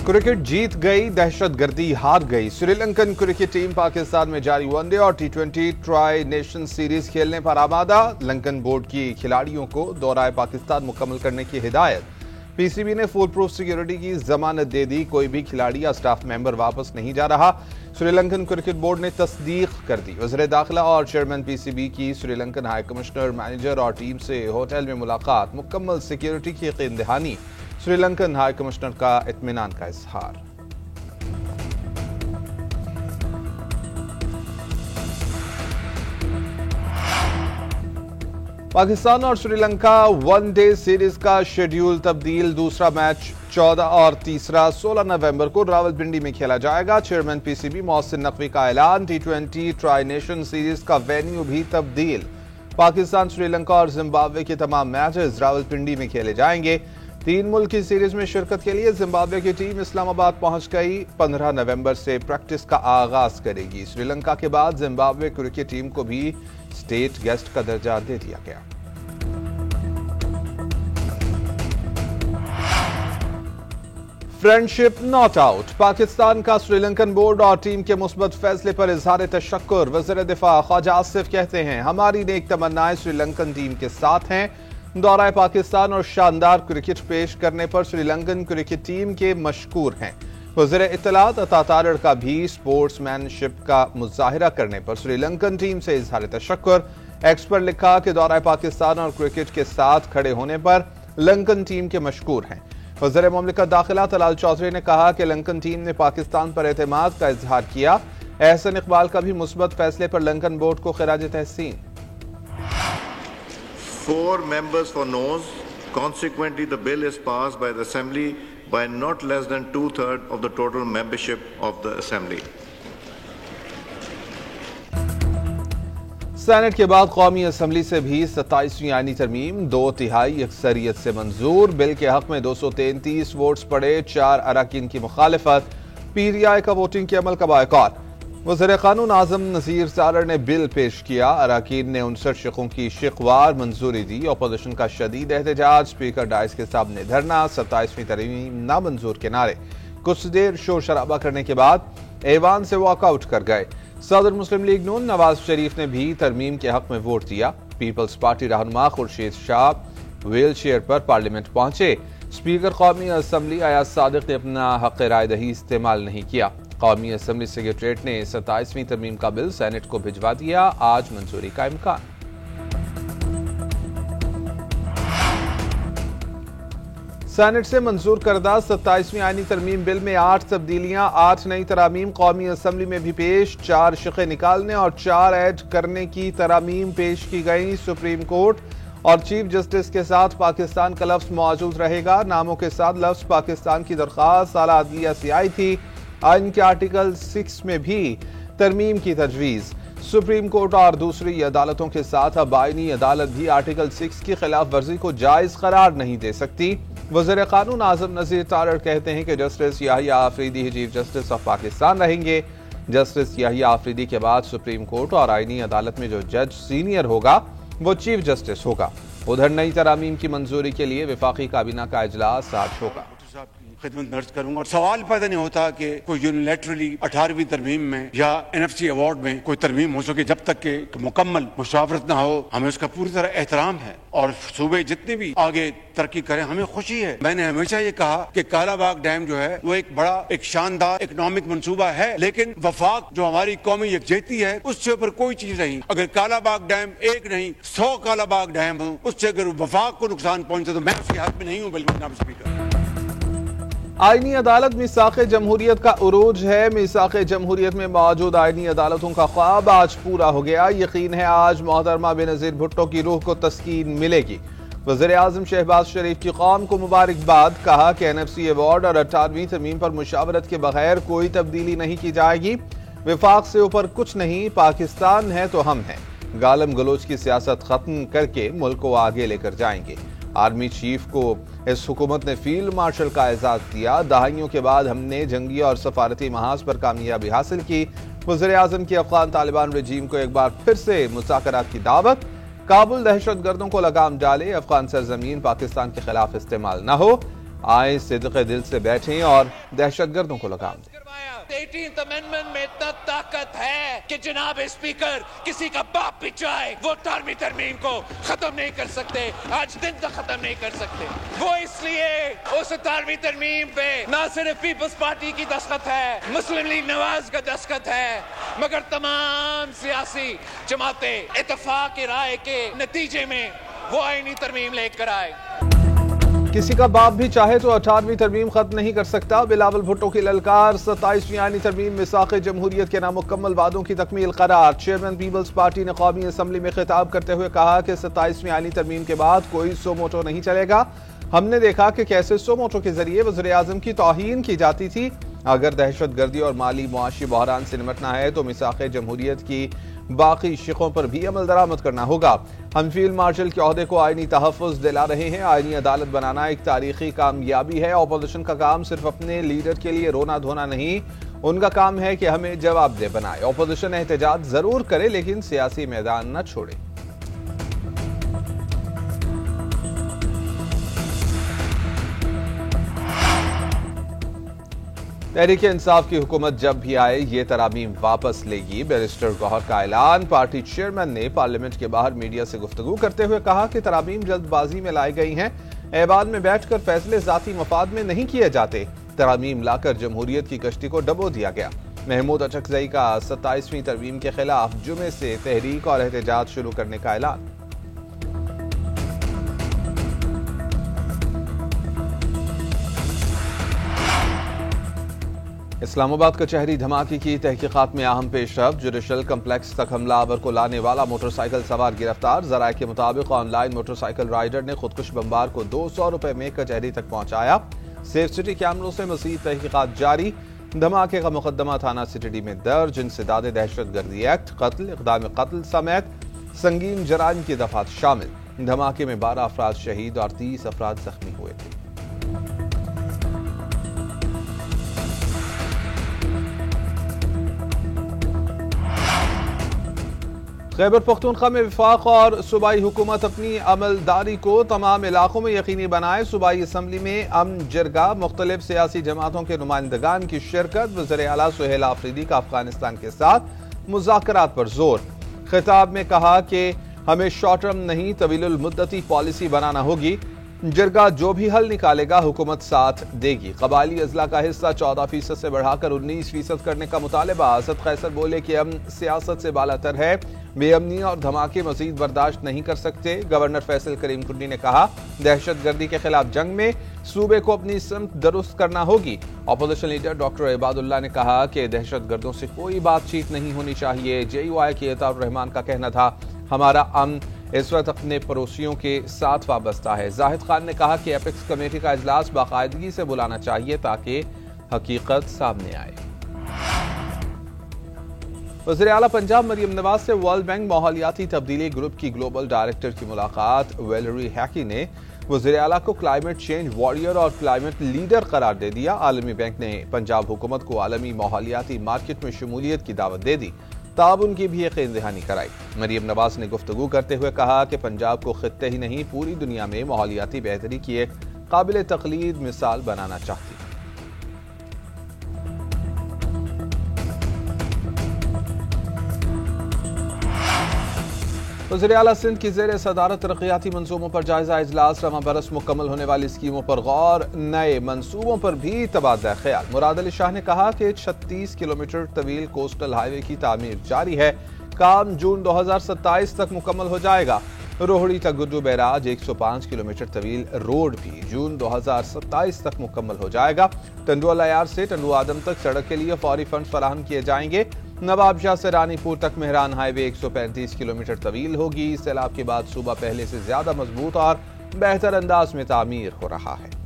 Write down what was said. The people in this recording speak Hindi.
क्रिकेट जीत गई, दहशतगर्दी हार गई। श्रीलंकन क्रिकेट टीम पाकिस्तान में जारी वनडे और टी20 ट्राई नेशन सीरीज खेलने पर आमादा। लंकन बोर्ड की खिलाड़ियों को दौराए पाकिस्तान मुकम्मल करने की हिदायत। पीसीबी ने फुल प्रूफ सिक्योरिटी की जमानत दे दी। कोई भी खिलाड़ी या स्टाफ मेंबर वापस नहीं जा रहा। श्रीलंकन क्रिकेट बोर्ड ने तस्दीक कर दी। वज़ीर दाखिला और चेयरमैन पीसीबी की श्रीलंकन हाई कमिश्नर, मैनेजर और टीम से होटल में मुलाकात। मुकम्मल सिक्योरिटी की यकीन दहानी। श्रीलंकन हाई कमिश्नर का इत्मीनान का इजहार। पाकिस्तान और श्रीलंका वनडे सीरीज का शेड्यूल तब्दील। दूसरा मैच 14 और तीसरा 16 नवंबर को रावलपिंडी में खेला जाएगा। चेयरमैन पीसीबी मोहसिन नकवी का ऐलान। टी20 ट्राई नेशन सीरीज का वेन्यू भी तब्दील। पाकिस्तान, श्रीलंका और जिम्बाब्वे के तमाम मैचेस रावलपिंडी में खेले जाएंगे। 3 मुल्क की सीरीज में शिरकत के लिए जिम्बाब्वे की टीम इस्लामाबाद पहुंच गई। 15 नवंबर से प्रैक्टिस का आगाज करेगी। श्रीलंका के बाद जिम्बाब्वे क्रिकेट टीम को भी स्टेट गेस्ट का दर्जा दे दिया गया। Friendship not out. पाकिस्तान का श्रीलंकन बोर्ड और टीम के मुस्बत फैसले पर इजहार तशक्कुर। वज़ीर दिफा ख्वाजा आसिफ कहते हैं, हमारी नेक तमन्नाएं श्रीलंकन टीम के साथ हैं। दौराए पाकिस्तान और शानदार क्रिकेट पेश करने पर श्रीलंकन क्रिकेट टीम के मशकूर हैं। वज़ीर इत्तलात अता तारड़ का भी स्पोर्ट्समैनशिप का मुजाहिरा करने पर श्रीलंकन टीम से इजहार तशक्कुर। एक्स पर लिखा कि दौराए पाकिस्तान और क्रिकेट के साथ खड़े होने पर लंकन टीम के मशकूर हैं। वज़ीर मुमलिकत दाखिला तलाल चौधरी ने कहा कि लंकन टीम ने पाकिस्तान पर एतमाद का इजहार किया। एहसन इकबाल का भी मुस्बत फैसले पर लंकन बोर्ड को खिराज तहसीन। 4 members for noes. Consequently, the bill is passed by the Assembly by not less than 2/3 of the total membership of the Assembly. Senate के बाद कौमी असम्बली से भी 27वीं आईनी तरमीम 2/3 अक्सरियत से मंजूर। बिल के हक में 233 वोट्स पड़े, 4 अराकीन की मुखालिफत। पीटीआई का वोटिंग के अमल का बायकॉट। वज़ीर कानून आज़म नज़ीर तारड़ ने बिल पेश किया। अराकीन ने 59 शिकों की शिकवार मंजूरी दी। अपोजिशन का शदीद एहतजाज। स्पीकर डाइस के सामने धरना। 27वीं तरमीम नामंजूर के नारे। कुछ देर शोर शराबा करने के बाद ऐवान से वॉकआउट कर गए। सदर मुस्लिम लीग नून नवाज शरीफ ने भी तरमीम के हक में वोट दिया। पीपल्स पार्टी रहनुमा खुर्शीद शाह व्हील चेयर पर पार्लियामेंट पहुंचे। स्पीकर कौमी असम्बली अयाज सादिक ने अपना हक राय दही इस्तेमाल नहीं किया। कौमी असम्बली सेक्रेटरीट ने 27वीं तरमीम का बिल सेनेट को भिजवा दिया। आज मंजूरी का इम्कान। सेनेट से मंजूर करदा 27वीं आईनी तरमीम बिल में 8 तब्दीलियां, 8 नई तरामीम कौमी असम्बली में भी पेश। 4 शिक़े निकालने और 4 ऐड करने की तरामीम पेश की गई। सुप्रीम कोर्ट और चीफ जस्टिस के साथ पाकिस्तान का लफ्ज मौजूद रहेगा। नामों के साथ लफ्ज पाकिस्तान की दरख्वास्त आला अदलिया से आई थी। आइन के आर्टिकल 6 में भी तरमीम की तजवीज़। सुप्रीम कोर्ट और दूसरी अदालतों के साथ अब आईनी अदालत भी आर्टिकल 6 की खिलाफ वर्जी को जायज करार नहीं दे सकती। वज़ीर कानून आज़म नज़ीर तारड़ कहते हैं कि जस्टिस याहिया आफरीदी ही चीफ जस्टिस ऑफ पाकिस्तान रहेंगे। जस्टिस याहिया आफरीदी के बाद सुप्रीम कोर्ट और आईनी अदालत में जो जज सीनियर होगा वो चीफ जस्टिस होगा। उधर नई तरामीम की मंजूरी के लिए वफाकी काबीना का इजलास आज होगा। खिदमत दर्ज करूंगा और सवाल पैदा नहीं होता कि कोई यूनिलैटरली 18वीं तरमीम में या NFC अवार्ड में कोई तरमीम हो सके जब तक कि मुकम्मल मुशावरत ना हो। हमें उसका पूरी तरह एहतराम है और सूबे जितने भी आगे तरक्की करें हमें खुशी है। मैंने हमेशा ये कहा कि कालाबाग डैम जो है वो एक बड़ा एक शानदार इकोनॉमिक मंसूबा है, लेकिन वफाक जो हमारी कौमी यकजहती है उससे ऊपर कोई चीज नहीं। अगर कालाबाग डैम एक नहीं 100 कालाबाग डैम हो, उससे अगर वफाक को नुकसान पहुंचे तो मैं उसके हाथ में नहीं हूँ। बिल्कुल जनाब स्पीकर, आईनी अदालत मिसाक़े जमहूरियत का उरूज है। मिसाक़े जमहूरियत में मौजूद आईनी अदालतों का ख्वाब आज पूरा हो गया। यकीन है आज मोहतरमा बेनज़ीर भुट्टो की रूह को तस्कीन मिलेगी। वज़ीर आज़म शहबाज शरीफ की कौम को मुबारकबाद। कहा कि NFC अवार्ड और 18वीं तरमीम पर मुशावरत के बगैर कोई तब्दीली नहीं की जाएगी। वफाक से ऊपर कुछ नहीं, पाकिस्तान है तो हम हैं। गालम गलोच की सियासत खत्म करके मुल्क को आगे लेकर जाएंगे। आर्मी चीफ को इस हुकूमत ने फील्ड मार्शल का एजाज दिया। दहाइयों के बाद हमने जंगी और सफारती महाज पर कामयाबी हासिल की। वज़ीर आज़म की अफगान तालिबान रजीम को एक बार फिर से मुज़ाकरात की दावत। काबुल दहशतगर्दों को लगाम डाले, अफगान सरजमीन पाकिस्तान के खिलाफ इस्तेमाल न हो। आए सिद्क़े दिल से बैठें और दहशतगर्दों को लगाम दें। 18th अमेंडमेंट में इतना ताकत है कि जनाब स्पीकर किसी का बाप भी चाहे वो 18वीं तरमीम को खत्म नहीं कर सकते, आज दिन तक खत्म नहीं कर सकते। वो इसलिए उस 18वीं तरमीम पे ना सिर्फ पीपल्स पार्टी की दस्तखत है, मुस्लिम लीग नवाज का दस्तखत है, मगर तमाम सियासी जमातें इत्तेफाक राय के नतीजे में वो आईनी तरमीम लेकर आए। किसी का बाप भी चाहे तो 18वीं तरमीम खत्म नहीं कर सकता। बिलावल भुट्टो की ललकार। 27वीं आईनी तरमीम मिसाक़े जमहूरियत के नामुकम्मल वादों की तकमील करार। चेयरमैन पीपल्स पार्टी ने कौमी असम्बली में खिताब करते हुए कहा कि 27वीं आईनी तरमीम के बाद कोई सो मोटो नहीं चलेगा। हमने देखा कि कैसे सो मोटो के जरिए वज़ीर आज़म की तौहीन की जाती थी। अगर दहशत गर्दी और माली मुआशी बहरान से निपटना है तो मिसाक़े जमहूरियत की बाकी शिकों पर भी अमल दरामद करना होगा। हम फील्ड मार्शल के ओहदे को आईनी तहफ़्फ़ुज़ दिला रहे हैं। आईनी अदालत बनाना एक तारीखी कामयाबी है। अपोजिशन का काम सिर्फ अपने लीडर के लिए रोना धोना नहीं, उनका काम है कि हमें जवाबदेह बनाए। अपोजिशन एहतजाज जरूर करे लेकिन सियासी मैदान न छोड़े। तहरीक इंसाफ की हुकूमत जब भी आए ये तरामीम वापस लेगी। बैरिस्टर गौहर का ऐलान। पार्टी चेयरमैन ने पार्लियामेंट के बाहर मीडिया से गुफ्तगू करते हुए कहा कि तरामीम जल्दबाजी में लाई गई हैं। ऐवान में बैठकर फैसले जाती मफाद में नहीं किए जाते। तरामीम लाकर जमहूरियत की कश्ती को डबो दिया गया। महमूद अचकजई का 27वीं तरमीम के खिलाफ जुमे से तहरीक और एहतजाज शुरू करने का ऐलान। इस्लामाबाद कचहरी धमाके की तहकीकात में अहम पेशरफ। जुडिशल कम्प्लेक्स तक हमलावर को लाने वाला मोटरसाइकिल सवार गिरफ्तार। जराये के मुताबिक ऑनलाइन मोटरसाइकिल राइडर ने खुदकुश बमबार को 200 रुपए में कचहरी तक पहुंचाया। सेफ सिटी कैमरों से मजीद तहकीकात जारी। धमाके का मुकदमा थाना सिटी में दर्ज। इंसदाद दहशतगर्दी एक्ट, कत्ल, इक़दाम कत्ल समेत संगीन जराइम की दफात शामिल। धमाके में 12 अफराद शहीद और 30 अफराद जख्मी हुए थे। खैबर पख्तूनख्वा में विफाक और सूबाई हुकूमत अपनी अमलदारी को तमाम इलाकों में यकीनी बनाए। सूबाई असम्बली में अमन जरगा, मुख्तलिफ सियासी जमातों के नुमाइंदगान की शिरकत। वज़ीर आला सुहेल आफरीदी का अफगानिस्तान के साथ मुज़ाकरात पर जोर। खिताब में कहा कि हमें शॉर्ट टर्म नहीं तवीलुल मुद्दती पॉलिसी बनाना होगी। जरगा जो भी हल निकालेगा हुकूमत साथ देगी। कबायली अजला का हिस्सा 14% से बढ़ाकर 19% करने का मुतालबा। असद कैसर बोले कि अमन सियासत से बालातर है। बेअमनी और धमाके मजीद बर्दाश्त नहीं कर सकते। गवर्नर फैसल करीम कुंडी ने कहा दहशतगर्दी के खिलाफ जंग में सूबे को अपनी सिमत दुरुस्त करना होगी। अपोजिशन लीडर डॉक्टर इबादुल्लाह ने कहा कि दहशतगर्दों से कोई बातचीत नहीं होनी चाहिए। JUI के अताउर रहमान का कहना था हमारा अमन इस वक्त अपने पड़ोसियों के साथ वाबस्ता है। जाहिद खान ने कहा कि एपेक्स कमेटी का इजलास बाकायदगी से बुलाना चाहिए ताकि हकीकत सामने आए। वज़ीर आला पंजाब मरियम नवाज से वर्ल्ड बैंक माहौलियाती तब्दीली ग्रुप की ग्लोबल डायरेक्टर की मुलाकात। वैलेरी हैकी ने वज़ीर आला को क्लाइमेट चेंज वॉरियर और क्लाइमेट लीडर करार दे दिया। आलमी बैंक ने पंजाब हुकूमत को आलमी माहौलियाती मार्केट में शमूलियत की दावत दे दी। ताउन की भी यकीन दहानी कराई। मरियम नवाज ने गुफ्तगू करते हुए कहा कि पंजाब को खित्ते ही नहीं पूरी दुनिया में माहौलियाती बेहतरी की एक काबिल तकलीद मिसाल बनाना चाहती है। वज़ीर आला सिंध की ज़ेर सदारत तरक्याती मंसूबों पर जायजा इजलास। रवां बरस मुकम्मल होने वाली स्कीमों पर गौर, नए मंसूबों पर भी तबादला ख्याल। मुराद अली शाह ने कहा कि 36 किलोमीटर तवील कोस्टल हाईवे की तामीर जारी है। काम जून 2027 तक मुकम्मल हो जाएगा। रोहड़ी तक गुड्डू बैराज 105 किलोमीटर तवील रोड भी जून 2027 तक मुकम्मल हो जाएगा। टंडुआ लयार से टंडुआ आदम तक सड़क के लिए फौरी फंड फराहम किए जाएंगे। नवाबशाह से रानीपुर तक मेहरान हाईवे 135 किलोमीटर तवील होगी। सैलाब के बाद सूबा पहले से ज्यादा मजबूत और बेहतर अंदाज में तामीर हो रहा है।